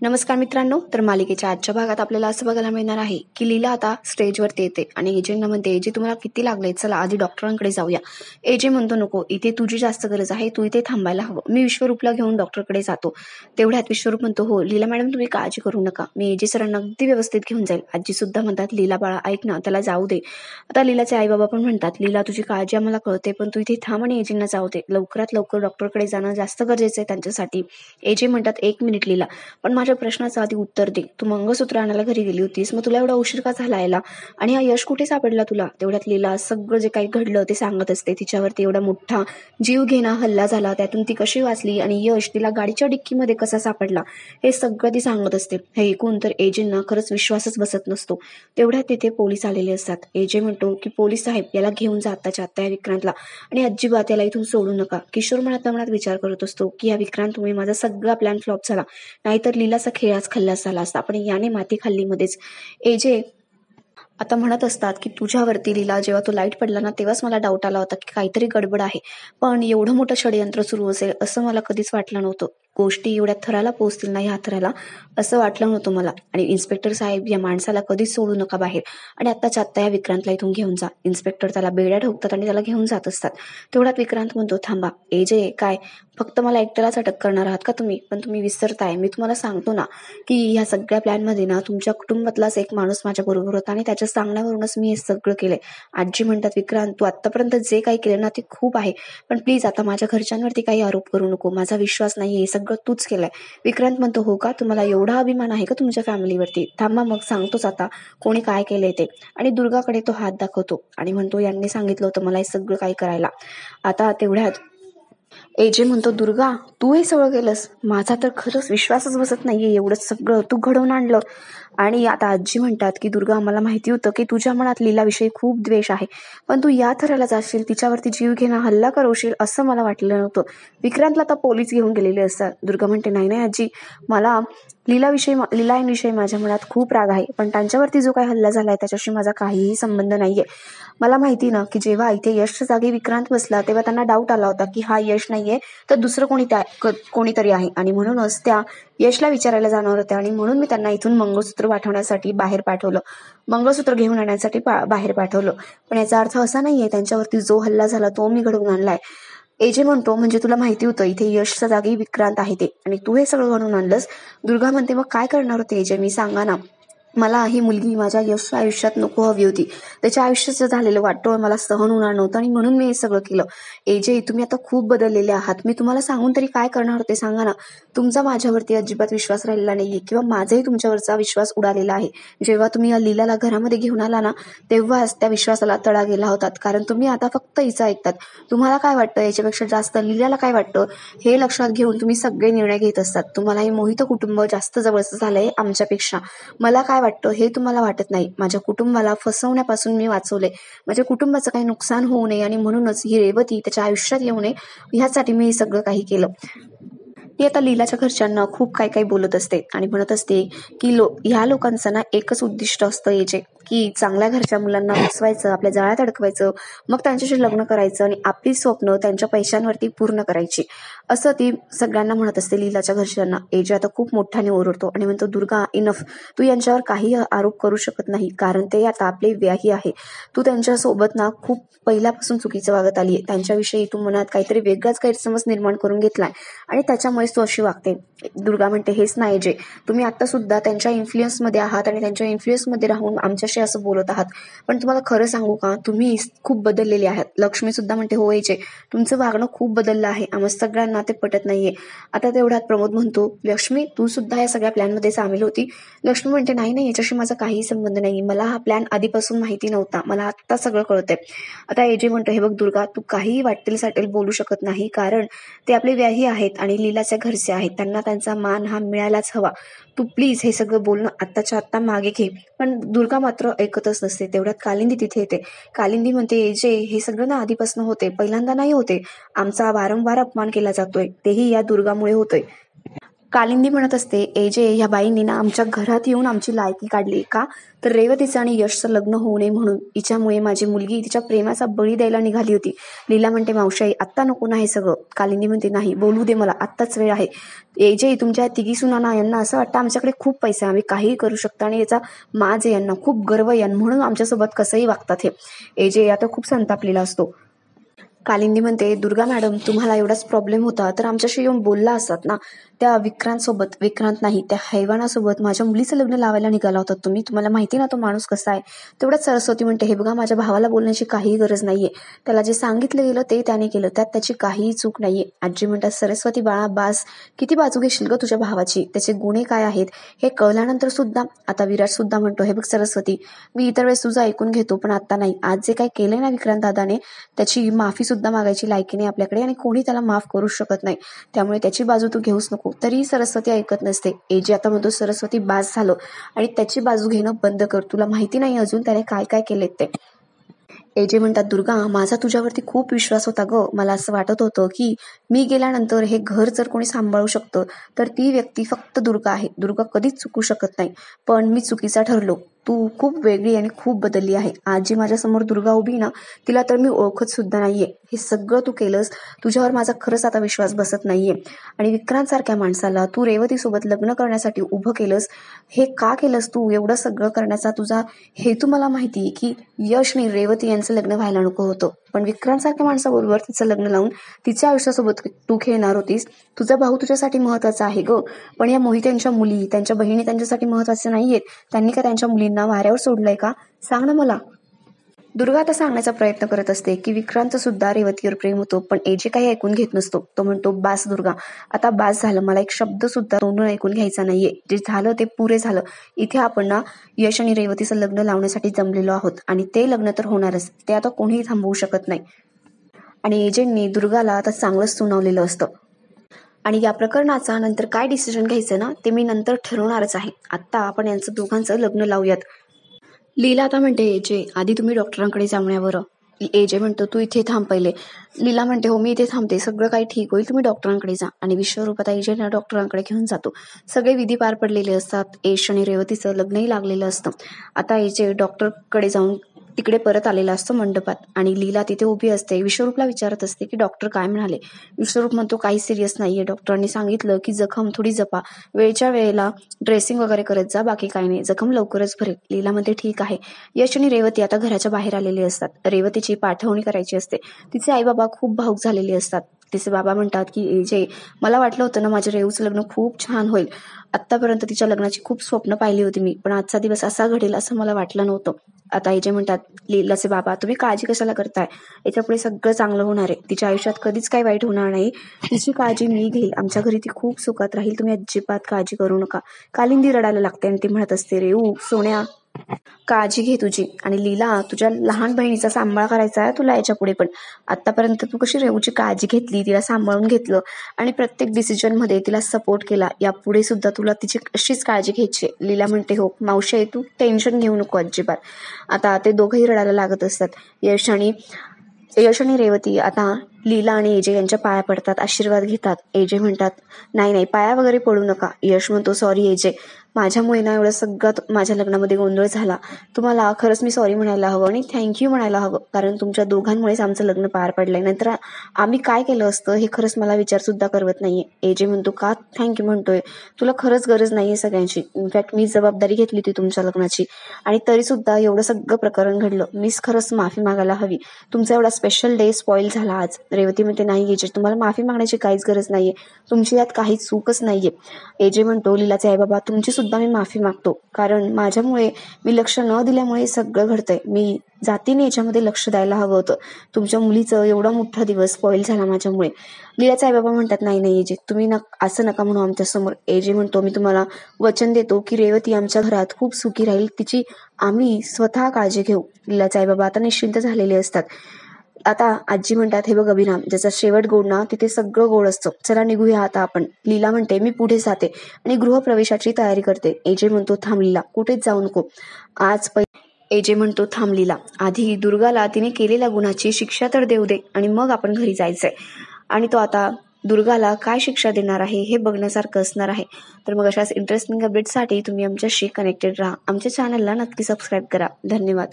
नमस्कार मित्रांनो. तर मालिकेच्या आजच्या भागात आपल्याला असं बघायला मिळणार आहे की लीला आता स्टेजवरती येते आणि एजेंना म्हणते, एजे तुम्हाला किती लागले, चला आधी डॉक्टरांकडे जाऊया. एजे म्हणतो, नको, इथे तुझी जास्त गरज आहे, तू इथे थांबायला हवं, मी विश्वरूपला घेऊन डॉक्टरकडे जातो. तेवढ्यात विश्वरूप म्हणतो, हो लीला मॅडम तुम्ही काळजी करू नका, मी एजे सरांना अगदी व्यवस्थित घेऊन जाईल. आजी सुद्धा म्हणतात, लीला बाळा ऐक ना, त्याला जाऊ दे. आता लीलाचे आई बाबा पण म्हणतात, लीला तुझी काळजी आम्हाला कळते, पण तू इथे थांब आणि एजेंना जाऊ दे, लवकरात लवकर डॉक्टरकडे जाणं जास्त गरजेचं आहे त्यांच्यासाठी. एजे म्हणतात, एक मिनिट लीला, पण माझ्या प्रश्नाचं आधी उत्तर दे. तू मंगळसूत्र आणायला घरी गेली होतीस, मग तुला एवढा उशीर का झाला यायला, आणि हा यश कुठे सापडला तुला? तेवढ्यात लीला सगळं जे काही घडलं ते सांगत असते. तिच्यावरती एवढा मोठा जीव घेणा हल्ला झाला, त्यातून ती कशी वाचली आणि यश तिला गाडीच्या डिक्कीमध्ये कसा सापडला हे सगळं ती सांगत असते. हे ऐकून तर एजेंना खरंच विश्वासच बसत नसतो. तेवढ्यात तिथे पोलीस आलेले असतात. एजे म्हणतो की पोलीस साहेब, याला घेऊन जा आत्ताच्या आत्ता या विक्रांतला, आणि अजिबात याला इथून सोडू नका. किशोर मनात मनात विचार करत असतो की या विक्रांतमुळे माझा सगळा प्लॅन फ्लॉप झाला, नाहीतर लीलाचा खेळाच खल्लास झाला असता, पण याने माती खाल्ली मध्येच. एजे आता म्हणत असतात की तुझ्यावरती लीला, जेव्हा तो लाईट पडला ना, तेव्हाच मला डाऊट आला होता की काहीतरी गडबड आहे, पण एवढं मोठं षडयंत्र सुरू असेल असं मला कधीच वाटलं नव्हतं. गोष्टी एवढ्या थराला पोहोचतील ना, ह्या थराला, असं वाटलं नव्हतं मला. आणि इन्स्पेक्टर साहेब, या माणसाला कधीच सोडू नका बाहेर, आणि आत्ताच्या आत्ता या विक्रांतला इथून घेऊन जा. इन्स्पेक्टर त्याला बेड्या ठोकतात आणि त्याला घेऊन जात असतात. तेवढ्यात विक्रांत म्हणतो, थांबा एजे, काय फक्त मला एकट्यालाच अटक करणार आहात का तुम्ही? पण तुम्ही विसरताय, मी तुम्हाला सांगतो ना की ह्या सगळ्या प्लॅनमध्ये ना तुमच्या कुटुंबातलाच एक माणूस माझ्या बरोबर होता, आणि त्याच्या सांगण्यावरूनच मी हे सगळं केलंय. आजी म्हणतात, विक्रांत तू आतापर्यंत जे काही केलं ना ते खूप आहे, पण प्लीज आता माझ्या घरच्यांवरती काही आरोप करू नको, माझा विश्वास नाहीये, हे सगळं तूच केलंय. विक्रांत म्हणतो, हो का, तुम्हाला एवढा अभिमान आहे का तुमच्या फॅमिलीवरती? थांबा मग सांगतोच आता कोणी काय केलंय ते. आणि दुर्गाकडे तो हात दाखवतो आणि म्हणतो, यांनी सांगितलं होतं मला हे सगळं काही करायला. आता तेवढ्यात एजे म्हणतो, दुर्गा तू हे सगळं केलंस, माझा तर खरंच विश्वासच बसत नाहीये, एवढं सगळं तू घडवून आणलं. आणि आता आजी म्हणतात की दुर्गा, मला माहिती होतं की तुझ्या मनात लीलाविषयी खूप द्वेष आहे, पण तू या थराला जाशील, तिच्यावरती जीव घेणं हल्ला करवशील असं मला वाटलं नव्हतं. विक्रांतला आता पोलीस घेऊन गेलेले असतात. दुर्गा म्हणते, नाही नाही आजी, मला लीलाविषयी माझ्या मनात खूप राग आहे, पण त्यांच्यावरती जो काही हल्ला झालाय त्याच्याशी माझा काहीही संबंध नाहीये. मला माहिती ना की जेव्हा इथे यशच्या जागी विक्रांत बसला तेव्हा त्यांना डाऊट आला होता की हा यश नाहीये तर दुसरं कोणीतरी आहे, आणि म्हणूनच त्या यशला विचारायला जाणार होत्या, आणि म्हणून मी त्यांना इथून मंगळसूत्र पाठवण्यासाठी बाहेर पाठवलं, मंगळसूत्र घेऊन आणण्यासाठी बाहेर पाठवलं. पण याचा अर्थ असा नाहीये त्यांच्यावरती जो हल्ला झाला तो मी घडवून आणलाय. एजे म्हणतो, म्हणजे तुला माहिती होतं इथे यशच्या जागी विक्रांत आहे ते, आणि तू हे सगळं घडवून आणलंस. दुर्गा म्हणते, मग काय करणार होते एजे, मी सांगा ना. मला ही मुलगी माझ्या यशच्या आयुष्यात नको हवी होती, त्याच्या आयुष्याचं झालेलं वाटोळ मला सहन होणार नव्हतं, आणि म्हणून मी हे सगळं केलं. एजे तुम्ही आता खूप बदललेले आहात, मी तुम्हाला सांगून तरी काय करणार होते सांगा ना. तुमचा माझ्यावरती अजिबात विश्वास राहिलेला नाहीये, किंवा माझाही तुमच्यावरचा विश्वास उडालेला आहे. जेव्हा तुम्ही या लीलाला घरामध्ये घेऊन आला ना, तेव्हाच त्या विश्वासाला तडा गेला होता, कारण तुम्ही आता फक्त हिचं ऐकतात. तुम्हाला काय वाटतं याच्यापेक्षा जास्त लीलाला काय वाटतं हे लक्षात घेऊन तुम्ही सगळे निर्णय घेत असतात. तुम्हाला हे मोहित कुटुंब जास्त जवळचं झालंय आमच्यापेक्षा. मला काय वाटतं हे तुम्हाला वाटत नाही. माझ्या कुटुंबाला फसवण्यापासून मी वाचवले, माझ्या कुटुंबाचं काही नुकसान होऊ नये, आणि म्हणूनच ही रेवती त्याच्या आयुष्यात येऊ नये ह्यासाठी मी हे सगळं काही केलं. ती आता लीलाच्या घरच्यांना खूप काय काय बोलत असते आणि म्हणत असते की ह्या लोकांचं ना एकच उद्दिष्ट असतं याचे, की चांगल्या घरच्या मुलांना फसवायचं, आपल्या जाळ्यात अडकवायचं, मग त्यांच्याशी लग्न करायचं आणि आपली स्वप्न त्यांच्या पैशांवरती पूर्ण करायची, असं ती सगळ्यांना म्हणत असते लीलाच्या घरच्यांना. एजे आता खूप मोठ्याने ओरडतो आणि म्हणतो, दुर्गा इनफ, तू यांच्यावर काही आरोप करू शकत नाही, कारण ते आता आपले व्याही आहे. तू त्यांच्यासोबत ना खूप पहिल्यापासून चुकीचं वागत आली आहे, त्यांच्याविषयी तू मनात काहीतरी वेगळाच गैरसमज निर्माण करून घेतलाय आणि त्याच्यामुळेच तू अशी वागते. दुर्गा म्हणते, हेच नाही जे, तुम्ही आता सुद्धा त्यांच्या इन्फ्लुएन्समध्ये आहात आणि त्यांच्या इन्फ्लुएन्समध्ये राहून आमच्याशी असं बोलत आहात. पण तुम्हाला खरं सांगू का, तुम्ही खूप बदललेले आहात. लक्ष्मी सुद्धा म्हणते, हो जे, तुमचं वागणं खूप बदललं आहे, आम्हा सगळ्यांना ते पटत नाहीये. आता तेवढ्यात प्रमोद म्हणतो, लक्ष्मी तू सुद्धा या सगळ्या प्लॅनमध्ये सामील होती? लक्ष्मी म्हणते, नाही नाही, याच्याशी माझा काहीही संबंध नाही, मला हा प्लॅन आधीपासून माहिती नव्हता, मला आता सगळं कळतंय. आता एजे म्हणतो, हे बघ दुर्गा, तू काहीही वाटेल साटेल बोलू शकत नाही, कारण ते आपले व्याही आहेत आणि लीलाच्या घरचे आहेत, त्यांना त्यांचा मान हा मिळायलाच हवा. तू प्लीज हे सगळं बोलणं आत्ताच्या आत्ता मागे घे. पण दुर्गा मात्र ऐकतच नसते. तेवढ्यात कालिंदी तिथे येते. कालिंदी म्हणते, जे हे सगळं ना आधीपासून होते, पहिल्यांदा नाही होते, आमचा वारंवार अपमान केला जातोय, तेही या दुर्गामुळे होतोय. कालिंदी म्हणत असते, एजे ह्या बाईंनी ना आमच्या घरात येऊन आमची लायकी काढली का, तर रेवतीचं आणि यशचं लग्न होऊ नये म्हणून. हिच्यामुळे माझी मुलगी तिच्या प्रेमाचा बळी द्यायला निघाली होती. लीला म्हणते, मावशाई आत्ता नको ना हे सगळं. कालिंदी म्हणते, नाही बोलू दे मला, आत्ताच वेळ आहे. एजे तुमच्या तिघी सुनाना यांना असं वाटतं आमच्याकडे खूप पैसा आहे, आम्ही काहीही करू शकतो आणि याचा माज आहे यांना, खूप गर्व आहे म्हणून आमच्यासोबत कसंही वागतात हे. एजे आता खूप संतापलेला असतो. कालिंदी म्हणते, दुर्गा मॅडम तुम्हाला एवढाच प्रॉब्लेम होता तर आमच्याशी येऊन बोलला असतात ना. त्या विक्रांत नाही त्या हैवानासोबत माझ्या मुलीचं लग्न लावायला निघाला होता तुम्ही. तुम्हाला माहिती ना तो माणूस कसा आहे. तेवढ्याच सरस्वती म्हणते, हे बघा माझ्या भावाला बोलण्याची काहीही गरज नाहीये. त्याला जे सांगितलं गेलं ते त्याने केलं, त्यात त्याची काहीही चूक नाहीये. आजी म्हणतात, सरस्वती बाळा बास, किती बाजू घेशील ग तुझ्या भावाची, त्याचे गुन्हे काय आहेत हे कळल्यानंतर सुद्धा. आता विराट सुद्धा म्हणतो, हे बघ सरस्वती, मी इतर वेळेस तुझं ऐकून घेतो पण आता नाही. आज जे काही केलंय ना विक्रांत दादाने, त्याची माफी सुद्धा मागायची लायकी नाही आपल्याकडे आणि कोणी त्याला माफ करू शकत नाही. त्यामुळे त्याची बाजू तू घेऊच नको. तरी सरस्वती ऐकत नसते. एजे आता म्हणतो, सरस्वती बास झालं आणि त्याची बाजू घेणं बंद कर, तुला माहिती नाही अजून त्याने काय काय केलेत ते. एजे म्हणतात, दुर्गा माझा तुझ्यावरती खूप विश्वास होता ग. मला असं वाटत होतं की मी गेल्यानंतर हे घर जर कोणी सांभाळू शकतं तर ती व्यक्ती फक्त दुर्गा आहे. दुर्गा कधीच चुकू शकत नाही. पण मी चुकीचा ठरलो. तू खूप वेगळी आणि खूप बदलली आहे. आज जी माझ्यासमोर दुर्गा उभी ना, तिला तर मी ओळखत सुद्धा नाहीये. हे सगळं तू केलंस, तुझ्यावर माझा खरंच आता विश्वास बसत नाहीये. आणि विक्रांत सारख्या माणसाला तू रेवतीसोबत लग्न करण्यासाठी उभं केलंस. हे का केलंस तू? एवढं सगळं करण्याचा तुझा हेतू मला माहिती की यश आणि रेवती यांचं लग्न व्हायला नको होतं. पण विक्रांत सारख्या माणसाबरोबर तिचं लग्न लावून तिच्या आयुष्यासोबत तू खेळणार होतीस. तुझा भाऊ तुझ्यासाठी महत्वाचा आहे ग, पण या मोहित्यांच्या मुली, त्यांच्या बहिणी त्यांच्यासाठी महत्वाच्या नाहीयेत. त्यांनी का त्यांच्या मुलींना वाऱ्यावर सोडलंय का? सांग ना मला. दुर्गा आता सांगण्याचा प्रयत्न करत असते की विक्रांत सुद्धा रेवतीवर प्रेम होतो, पण एजे काही ऐकून घेत नसतो. तो म्हणतो, बास दुर्गा, आता बास झालं, मला एक शब्द सुद्धा तोंडून ऐकून घ्यायचा नाहीये. जे झालं ते पुरे झालं. इथे आपण ना यश आणि रेवतीचं लग्न लावण्यासाठी जमलेलो आहोत आणि ते लग्न तर होणारच, ते आता कोणीही थांबवू शकत नाही. आणि एजेंटनी दुर्गाला आता चांगलंच सुनावलेलं असतं. आणि या प्रकरणाचा नंतर काय डिसिजन घ्यायचं ना, ते मी नंतर ठरवणारच आहे. आत्ता आपण यांचं दोघांचं लग्न लावूयात. लीला आता म्हणते, एजे आधी तुम्ही डॉक्टरांकडे जाण्यावर. एजे म्हणतो, तू इथे थांब पहिले. लीला म्हणते, हो मी इथे थांबते, सगळं काही ठीक होईल, तुम्ही डॉक्टरांकडे जा. आणि विश्वरूप आता एजेला डॉक्टरांकडे घेऊन जातो. सगळे विधी पार पडलेले असतात. यश आणि रेवतीचं लग्नही लागलेलं असतं. आता एजे डॉक्टरकडे जाऊन तिकडे परत आलेला असतो मंडपात आणि लीला तिथे उभी असते. विश्वरूपला विचारत असते की डॉक्टर काय म्हणाले. विश्वरूप म्हणतो, काही सिरियस नाहीये, डॉक्टरांनी सांगितलं की जखम थोडी जपा, वेळच्या वेळेला ड्रेसिंग वगैरे करत जा, बाकी काही नाही, जखम लवकरच भरेल. लीला म्हणते, ठीक आहे. यश आणि रेवती आता घराच्या बाहेर आलेले असतात. रेवतीची पाठवणी करायची असते. तिचे आई बाबा खूप भावूक झालेले असतात. तिचे बाबा म्हणतात की एजे, मला वाटलं होतं ना माझ्या रेवूचं लग्न खूप छान होईल. आतापर्यंत तिच्या लग्नाची खूप स्वप्न पाहिली होती मी, पण आजचा दिवस असा घडेल असं मला वाटलं नव्हतं. आता एजे म्हणतात, लीलाचे बाबा तुम्ही काळजी कशाला करताय, याच्यापुढे सगळं चांगलं होणार आहे. तिच्या आयुष्यात कधीच काही वाईट होणार नाही. तिची काळजी मी घेईल. आमच्या घरी ती खूप सुखात राहील. तुम्ही अजिबात काळजी करू नका. कालिंदी रडायला लागते आणि ती म्हणत असते, रेऊ सोन्या, काळजी घे तुझी. आणि लीला, तुझ्या लहान बहिणीचा सांभाळ करायचा आहे तुला याच्या पुढे पण. आतापर्यंत तू कशी रेवूची काळजी घेतली, तिला सांभाळून घेतलं आणि प्रत्येक डिसिजन मध्ये तिला सपोर्ट केला, यापुढे सुद्धा तुला तिची अशीच काळजी घ्यायची. लीला म्हणते, हो मावशी, तू टेन्शन घेऊ नको अजिबात. आता ते दोघंही रडायला लागत असतात. यश आणि रेवती आता लीला आणि एजे यांच्या पाया पडतात, आशीर्वाद घेतात. एजे म्हणतात, नाही नाही, पाया वगैरे पडू नका. यश म्हणतो, सॉरी एजे, माझ्यामुळे ना एवढं सगळं माझ्या लग्नामध्ये गोंधळ झाला. तुम्हाला खरंच मी सॉरी म्हणायला हवं आणि थँक्यू म्हणायला हवं, कारण तुमच्या दोघांमुळेच आमचं लग्न पार पडलंय. नंतर आम्ही काय केलं असतं हे खरंच मला विचार सुद्धा करवत नाहीये. एजे म्हणतो, का थँक्यू म्हणतोय, तुला खरंच गरज नाहीये सगळ्यांची. इनफॅक्ट मी जबाबदारी घेतली होती तुमच्या लग्नाची आणि तरी सुद्धा एवढं सगळं प्रकरण घडलं. मीच खरंच माफी मागायला हवी. तुमचा एवढा स्पेशल डे स्पॉइल झाला आज. रेवती म्हणते, नाही एजे, तुम्हाला माफी मागण्याची काहीच गरज नाहीये, तुमची यात काहीच चूकच नाहीये. एजे म्हणतो, लीलाचे आई बाबा तुमची सुद्धा मी माफी मागतो, कारण माझ्यामुळे, मी लक्ष न दिल्यामुळे सगळं घडतंय. मी जातीने याच्यामध्ये लक्ष द्यायला हवं होतं. तुमच्या मुलीचं एवढा मोठा दिवस स्पॉइल झाला माझ्यामुळे. लीलाचे आई बाबा म्हणतात, नाही नाही एजे, तुम्ही असं नका म्हणू आमच्यासमोर. एजे म्हणतो, मी तुम्हाला वचन देतो की रेवती आमच्या घरात खूप सुखी राहील, तिची आम्ही स्वतः काळजी घेऊ. लीलाचे आई बाबा आता निश्चिंत झालेले असतात. आता आजी म्हणतात, हे बघ अभिराम, ज्याचा शेवट गोड ना तिथे सगळं गोड असतं, चला निघूया आता आपण. लीला म्हणते, मी पुढे जाते आणि गृहप्रवेशाची तयारी करते. एजे म्हणतो, थांब लीला, कुठेच जाऊ नको. एजे म्हणतो, थांब लीला, आधी दुर्गाला तिने केलेल्या गुन्ह्याची शिक्षा तर देऊ दे आणि मग आपण घरी जायचंय. आणि तो आता दुर्गाला काय शिक्षा देणार आहे हे बघण्यासारखं असणार आहे. तर मग अशाच इंटरेस्टिंग अपडेटसाठी तुम्ही आमच्याशी कनेक्टेड राहा. आमच्या चॅनलला नक्की सबस्क्राईब करा. धन्यवाद.